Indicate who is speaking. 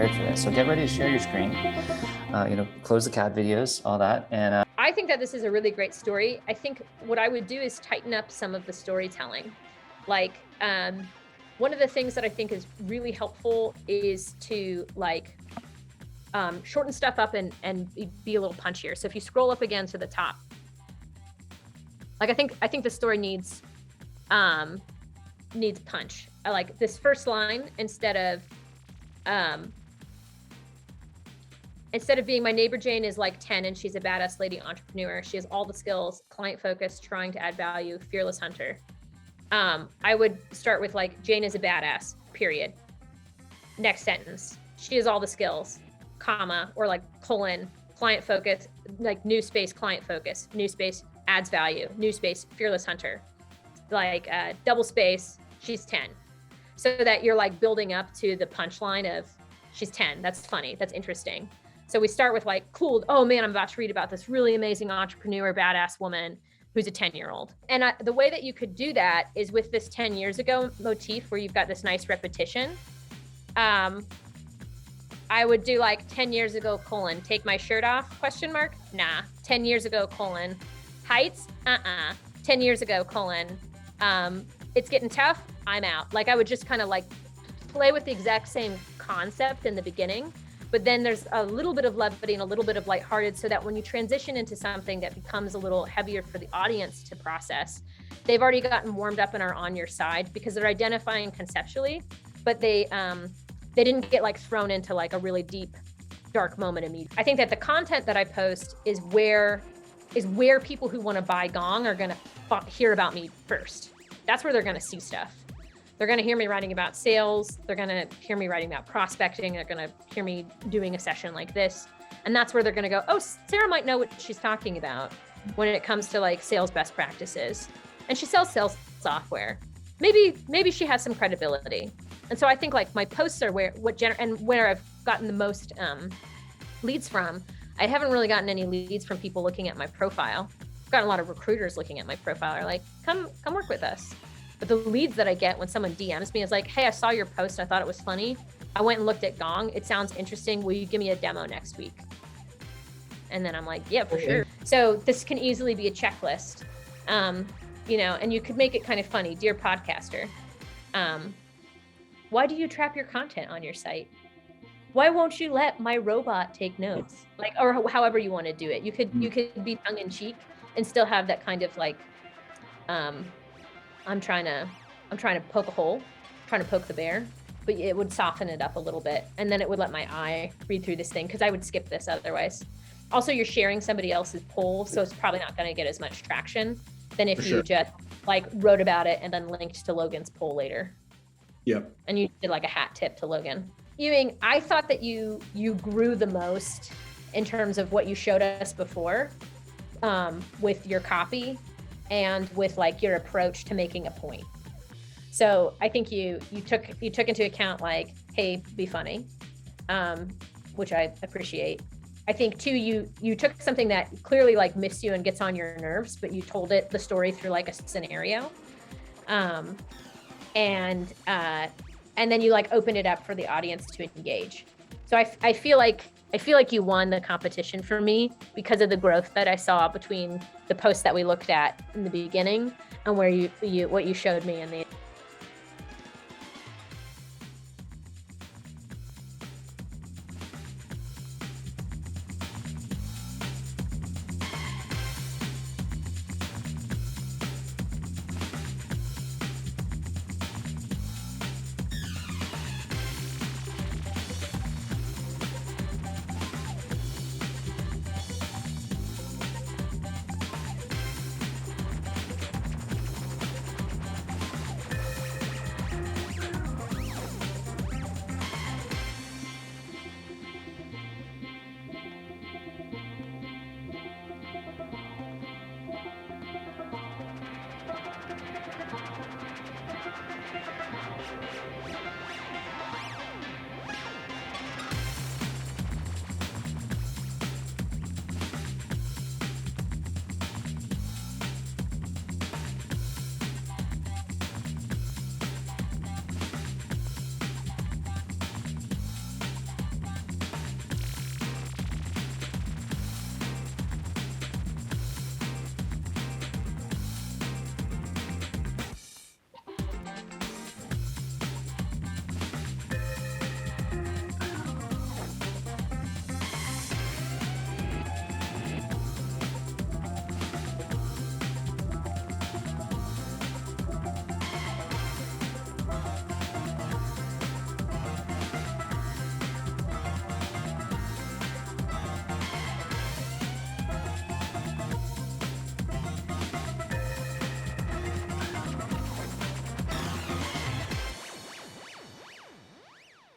Speaker 1: prepared for this. So get ready to share your screen, close the cat videos, all that. And
Speaker 2: I think that this is a really great story. I think what I would do is tighten up some of the storytelling. Like, one of the things that I think is really helpful is to shorten stuff up and be a little punchier. So if you scroll up again to the top, like I think the story needs punch. I like this first line instead of being, my neighbor Jane is like 10 and she's a badass lady entrepreneur. She has all the skills, client focused, trying to add value, fearless hunter. I would start with like, Jane is a badass, period. Next sentence, she has all the skills, comma, or like colon, client focus, like new space, client focus, new space, adds value, new space, fearless hunter, like double space, she's 10. So that you're like building up to the punchline of she's 10. That's funny. That's interesting. So we start with like, cool. Oh man, I'm about to read about this really amazing entrepreneur, badass woman who's a 10-year-old. And the way that you could do that is with this 10 years ago motif where you've got this nice repetition. I would do like 10 years ago, colon, take my shirt off, question mark? Nah. 10 years ago, colon, heights? 10 years ago, colon, it's getting tough, I'm out. Like I would just kind of like play with the exact same concept in the beginning, but then there's a little bit of levity and a little bit of lighthearted so that when you transition into something that becomes a little heavier for the audience to process, they've already gotten warmed up and are on your side because they're identifying conceptually, but they didn't get like thrown into like a really deep, dark moment immediately. I think that the content that I post is where people who want to buy Gong are going to hear about me first. That's where they're going to see stuff. They're going to hear me writing about sales. They're going to hear me writing about prospecting. They're going to hear me doing a session like this. And that's where they're going to go, oh, Sarah might know what she's talking about when it comes to like sales best practices. And she sells sales software. Maybe she has some credibility. And so I think like my posts are where I've gotten the most leads from. I haven't really gotten any leads from people looking at my profile. I've gotten a lot of recruiters looking at my profile are like, come work with us. But the leads that I get when someone DMs me is like, hey, I saw your post. I thought it was funny. I went and looked at Gong. It sounds interesting. Will you give me a demo next week? And then I'm like, yeah, for sure. So this can easily be a checklist, and you could make it kind of funny. Dear podcaster, why do you trap your content on your site? Why won't you let my robot take notes? Like, or however you want to do it. You could be tongue in cheek and still have that kind of like, I'm trying to poke a hole, trying to poke the bear, but it would soften it up a little bit. And then it would let my eye read through this thing because I would skip this otherwise. Also, you're sharing somebody else's poll, so it's probably not going to get as much traction than if you just like wrote about it and then linked to Logan's poll later.
Speaker 3: Yep.
Speaker 2: And you did like a hat tip to Logan. Ewing, I thought that you grew the most in terms of what you showed us before, with your copy and with like your approach to making a point. So I think you took into account like, hey, be funny, which I appreciate. I think too, you took something that clearly like missed you and gets on your nerves, but you told the story through like a scenario. And then you like open it up for the audience to engage. So I feel like you won the competition for me because of the growth that I saw between the posts that we looked at in the beginning and where what you showed me in the